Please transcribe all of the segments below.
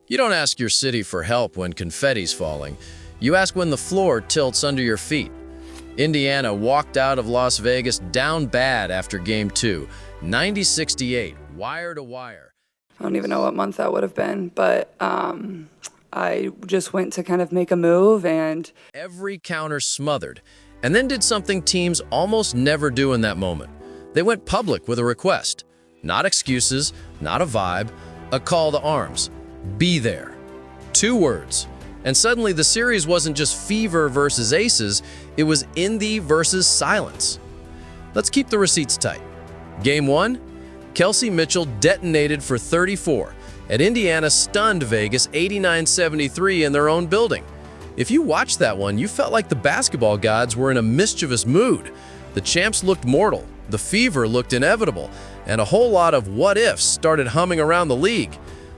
You don't ask your city for help when confetti's falling. You ask when the floor tilts under your feet. Indiana walked out of Las Vegas down bad after Game 2, 90-68, wire to wire. I don't even know what month that would have been, but I just went to kind of make a move and Every counter smothered, and then did something teams almost never do in that moment. They went public with a request. Not excuses, not a vibe, a call to arms. Be there. 2 words. And suddenly the series wasn't just Fever versus Aces, it was Indy versus silence. Let's keep the receipts tight. Game 1, Kelsey Mitchell detonated for 34, and Indiana stunned Vegas 89-73 in their own building. If you watched that one, you felt like the basketball gods were in a mischievous mood. The champs looked mortal, the Fever looked inevitable, and a whole lot of what-ifs started humming around the league.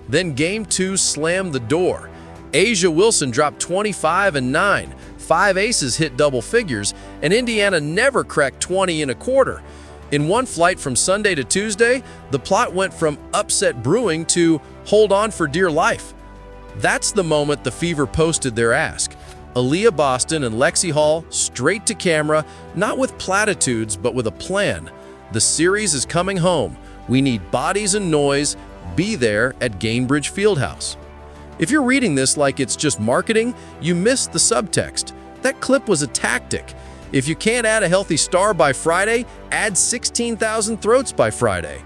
Then Game 2 slammed the door. A'ja Wilson dropped 25 and 9, 5 aces hit double figures, and Indiana never cracked 20 in a quarter. In one flight from Sunday to Tuesday, the plot went from upset brewing to hold on for dear life. That's the moment the Fever posted their ask. Aaliyah Boston and Lexi Hall straight to camera, not with platitudes, but with a plan. The series is coming home. We need bodies and noise. Be there at Gainbridge Fieldhouse. If you're reading this like it's just marketing, you missed the subtext. That clip was a tactic. If you can't add a healthy star by Friday, add 16,000 throats by Friday.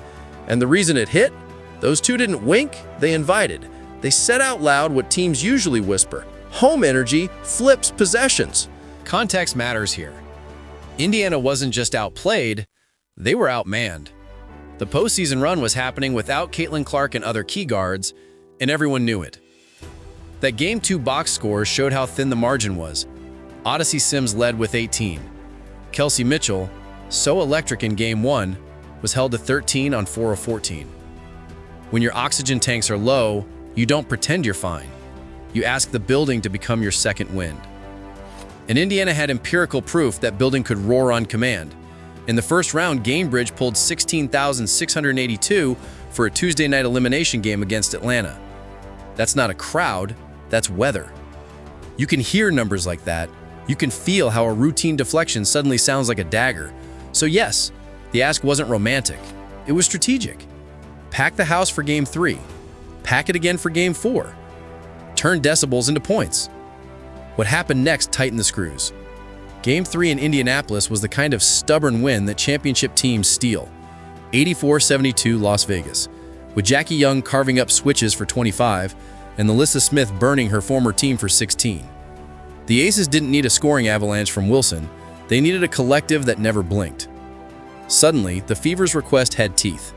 And the reason it hit? Those two didn't wink, they invited. They said out loud what teams usually whisper. Home energy flips possessions. Context matters here. Indiana wasn't just outplayed, they were outmanned. The postseason run was happening without Caitlin Clark and other key guards, and everyone knew it. That Game 2 box score showed how thin the margin was. Odyssey Sims led with 18. Kelsey Mitchell, so electric in Game 1, was held to 13 on 4 of 14. When your oxygen tanks are low, you don't pretend you're fine. You ask the building to become your second wind. And Indiana had empirical proof that building could roar on command. In the first round, Gainbridge pulled 16,682 for a Tuesday night elimination game against Atlanta. That's not a crowd, that's weather. You can hear numbers like that. You can feel how a routine deflection suddenly sounds like a dagger. So yes, the ask wasn't romantic. It was strategic. Pack the house for Game 3. Pack it again for Game 4. Turn decibels into points. What happened next tightened the screws. Game 3 in Indianapolis was the kind of stubborn win that championship teams steal. 84-72 Las Vegas, with Jackie Young carving up switches for 25 and Alyssa Smith burning her former team for 16. The Aces didn't need a scoring avalanche from Wilson, they needed a collective that never blinked. Suddenly, the Fever's request had teeth.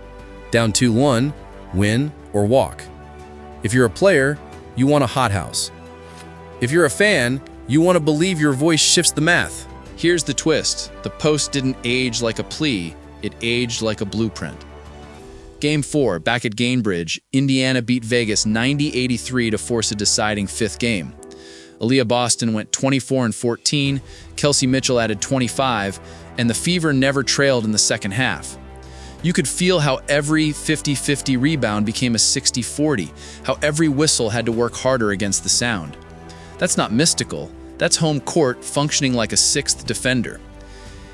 Down 2-1, win or walk. If you're a player, you want a hothouse. If you're a fan, you want to believe your voice shifts the math. Here's the twist. The post didn't age like a plea, it aged like a blueprint. Game 4, back at Gainbridge, Indiana beat Vegas 90-83 to force a deciding 5th game. Aaliyah Boston went 24 and 14, Kelsey Mitchell added 25, and the Fever never trailed in the second half. You could feel how every 50-50 rebound became a 60-40, how every whistle had to work harder against the sound. That's not mystical, that's home court functioning like a 6th defender.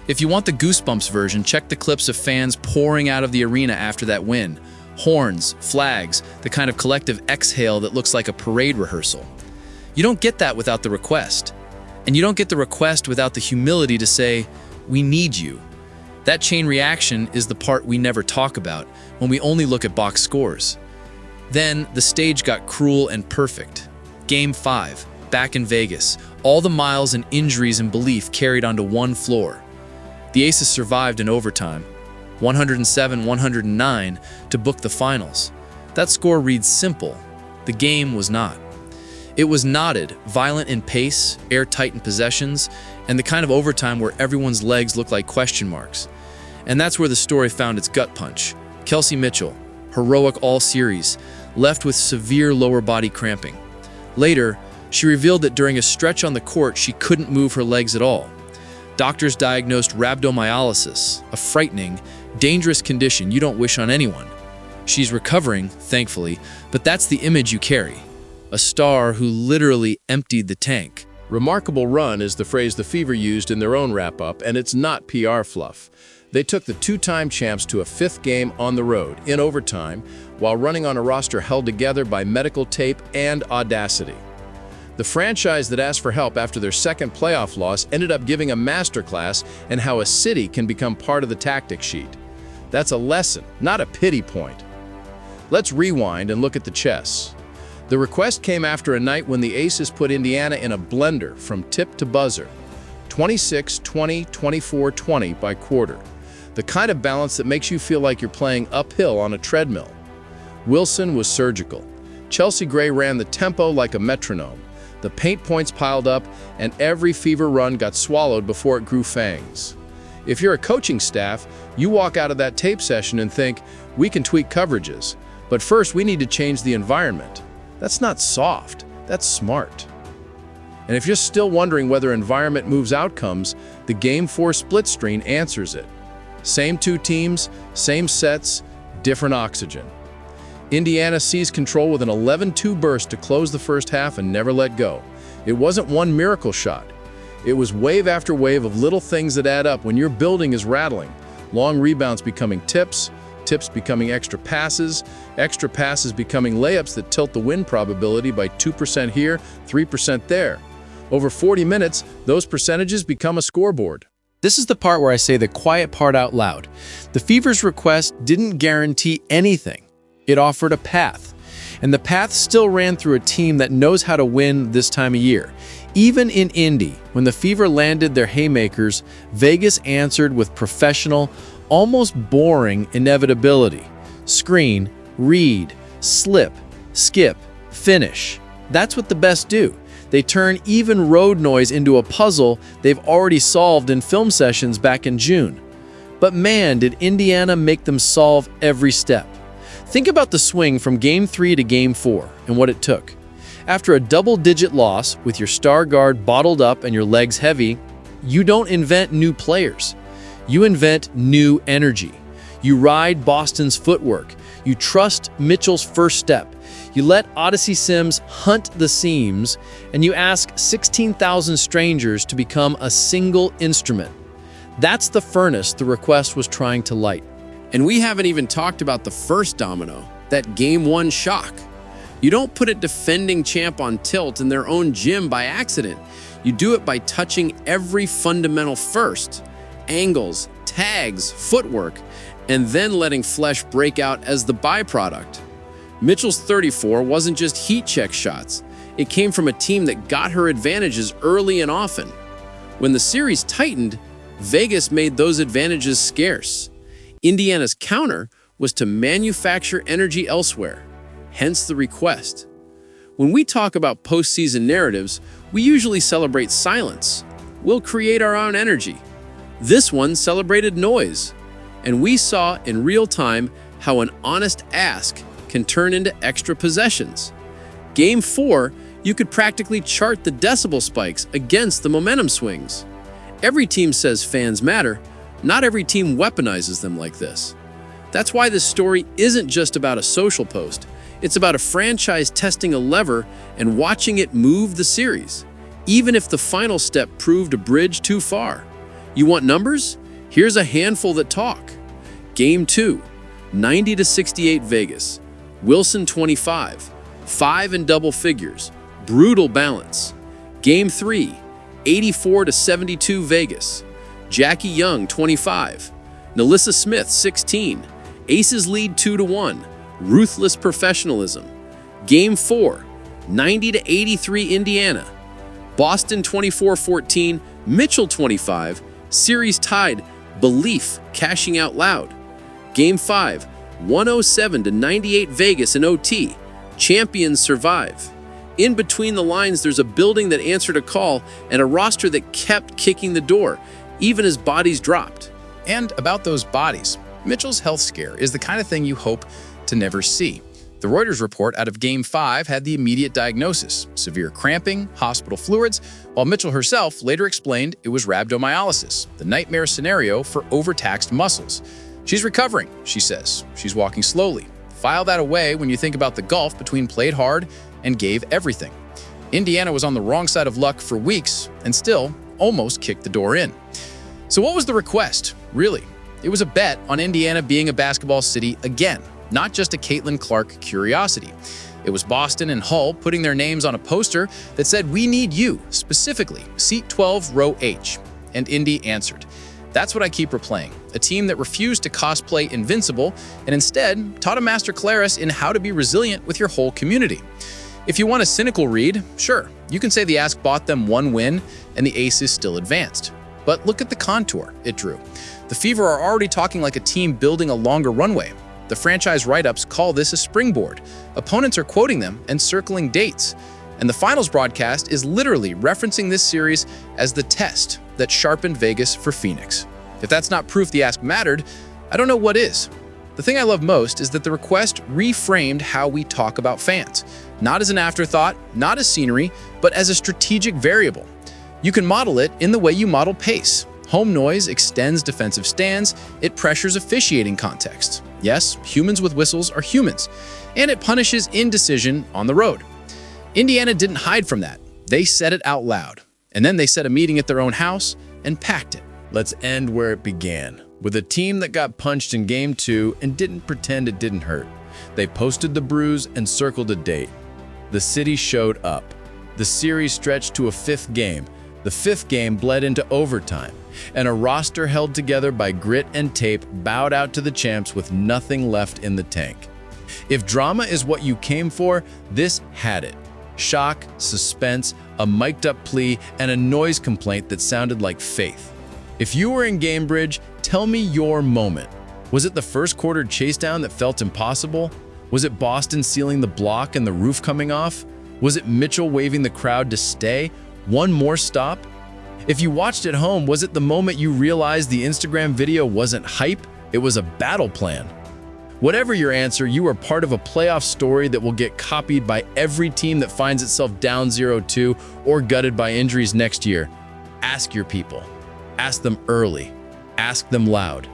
If you want the goosebumps version, check the clips of fans pouring out of the arena after that win. Horns, flags, the kind of collective exhale that looks like a parade rehearsal. You don't get that without the request. And you don't get the request without the humility to say, we need you. That chain reaction is the part we never talk about when we only look at box scores. Then the stage got cruel and perfect. Game 5, back in Vegas, all the miles and injuries and belief carried onto one floor. The Aces survived in overtime, 107-109, to book the finals. That score reads simple. The game was not. It was knotted, violent in pace, airtight in possessions, and the kind of overtime where everyone's legs look like question marks. And that's where the story found its gut punch. Kelsey Mitchell, heroic all series, left with severe lower body cramping. Later, she revealed that during a stretch on the court, she couldn't move her legs at all. Doctors diagnosed rhabdomyolysis, a frightening, dangerous condition you don't wish on anyone. She's recovering, thankfully, but that's the image you carry. a star who literally emptied the tank. Remarkable run is the phrase the Fever used in their own wrap-up, and it's not PR fluff. They took the two-time champs to a fifth game on the road, in overtime, while running on a roster held together by medical tape and audacity. The franchise that asked for help after their second playoff loss ended up giving a masterclass in how a city can become part of the tactic sheet. That's a lesson, not a pity point. Let's rewind and look at the chess. The request came after a night when the Aces put Indiana in a blender from tip to buzzer, 26-20, 24-20 by quarter. The kind of balance that makes you feel like you're playing uphill on a treadmill. Wilson was surgical. Chelsea Gray ran the tempo like a metronome. The paint points piled up, and every Fever run got swallowed before it grew fangs. If you're a coaching staff, you walk out of that tape session and think, we can tweak coverages, but first we need to change the environment. That's not soft, that's smart. And if you're still wondering whether environment moves outcomes, the Game 4 split screen answers it. Same two teams, same sets, different oxygen. Indiana seized control with an 11-2 burst to close the first half and never let go. It wasn't one miracle shot. It was wave after wave of little things that add up when your building is rattling. Long rebounds becoming tips, tips becoming extra passes becoming layups that tilt the win probability by 2% here, 3% there. Over 40 minutes, those percentages become a scoreboard. This is the part where I say the quiet part out loud. The Fever's request didn't guarantee anything. It offered a path. And the path still ran through a team that knows how to win this time of year. Even in Indy, when the Fever landed their haymakers, Vegas answered with professional, almost boring inevitability. Screen, read, slip, skip, finish. That's what the best do. They turn even road noise into a puzzle they've already solved in film sessions back in June. But man, did Indiana make them solve every step. Think about the swing from Game 3 to Game 4 and what it took. After a double-digit loss with your star guard bottled up and your legs heavy, you don't invent new players. You invent new energy. You ride Boston's footwork. You trust Mitchell's first step. You let Odyssey Sims hunt the seams, and you ask 16,000 strangers to become a single instrument. That's the furnace the request was trying to light. And we haven't even talked about the first domino, that Game 1 shock. You don't put a defending champ on tilt in their own gym by accident. You do it by touching every fundamental first. Angles, tags, footwork, and then letting flesh break out as the byproduct. Mitchell's 34 wasn't just heat check shots. It came from a team that got her advantages early and often. When the series tightened, Vegas made those advantages scarce. Indiana's counter was to manufacture energy elsewhere, hence the request. When we talk about postseason narratives, we usually celebrate silence. We'll create our own energy. This one celebrated noise, and we saw in real time how an honest ask can turn into extra possessions. Game 4, you could practically chart the decibel spikes against the momentum swings. Every team says fans matter. Not every team weaponizes them like this. That's why this story isn't just about a social post. It's about a franchise testing a lever and watching it move the series, even if the final step proved a bridge too far. You want numbers? Here's a handful that talk. Game 2, 90-68 Vegas. Wilson 25, 5 in double figures, brutal balance. Game 3, 84-72 Vegas. Jackie Young 25, Nalissa Smith 16, Aces lead 2-1, ruthless professionalism. Game 4, 90-83 Indiana. Boston 24-14, Mitchell 25, series tied, belief cashing out loud. Game 5, 107-98 Vegas in OT, champions survive. In between the lines, there's a building that answered a call and a roster that kept kicking the door, even as bodies dropped. And about those bodies, Mitchell's health scare is the kind of thing you hope to never see. The Reuters report out of Game 5 had the immediate diagnosis, severe cramping, hospital fluids, while Mitchell herself later explained it was rhabdomyolysis, the nightmare scenario for overtaxed muscles. She's recovering, she says. She's walking slowly. File that away when you think about the gulf between played hard and gave everything. Indiana was on the wrong side of luck for weeks and still almost kicked the door in. So what was the request, really? It was a bet on Indiana being a basketball city again, not just a Caitlin Clark curiosity. It was Boston and Hull putting their names on a poster that said, "We need you," specifically, seat 12, row H. And Indy answered. That's what I keep replaying, a team that refused to cosplay invincible and instead taught a master class in how to be resilient with your whole community. If you want a cynical read, sure, you can say the Ask bought them one win and the Aces still advanced. But look at the contour it drew. The Fever are already talking like a team building a longer runway. The franchise write-ups call this a springboard. Opponents are quoting them and circling dates. And the finals broadcast is literally referencing this series as the test that sharpened Vegas for Phoenix. If that's not proof the Ask mattered, I don't know what is. The thing I love most is that the request reframed how we talk about fans. Not as an afterthought, not as scenery, but as a strategic variable. You can model it in the way you model pace. Home noise extends defensive stands, it pressures officiating context. Yes, humans with whistles are humans, and it punishes indecision on the road. Indiana didn't hide from that. They said it out loud. And then they set a meeting at their own house and packed it. Let's end where it began, with a team that got punched in Game 2 and didn't pretend it didn't hurt. They posted the bruise and circled a date. The city showed up. The series stretched to a fifth game. The fifth game bled into overtime, and a roster held together by grit and tape bowed out to the champs with nothing left in the tank. If drama is what you came for, this had it. Shock, suspense, a mic'd-up plea, and a noise complaint that sounded like faith. If you were in Gamebridge, tell me your moment. Was it the first quarter chasedown that felt impossible? Was it Boston sealing the block and the roof coming off? Was it Mitchell waving the crowd to stay? One more stop? If you watched at home, was it the moment you realized the Instagram video wasn't hype? It was a battle plan. Whatever your answer, you are part of a playoff story that will get copied by every team that finds itself down 0-2 or gutted by injuries next year. Ask your people. Ask them early. Ask them loud.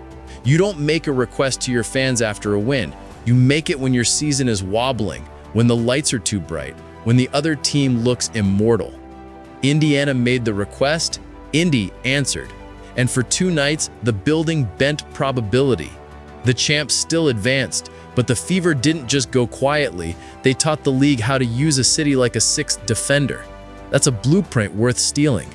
You don't make a request to your fans after a win. You make it when your season is wobbling, when the lights are too bright, when the other team looks immortal. Indiana made the request, Indy answered. And for 2 nights, the building bent probability. The champs still advanced, but the Fever didn't just go quietly. They taught the league how to use a city like a sixth defender. That's a blueprint worth stealing.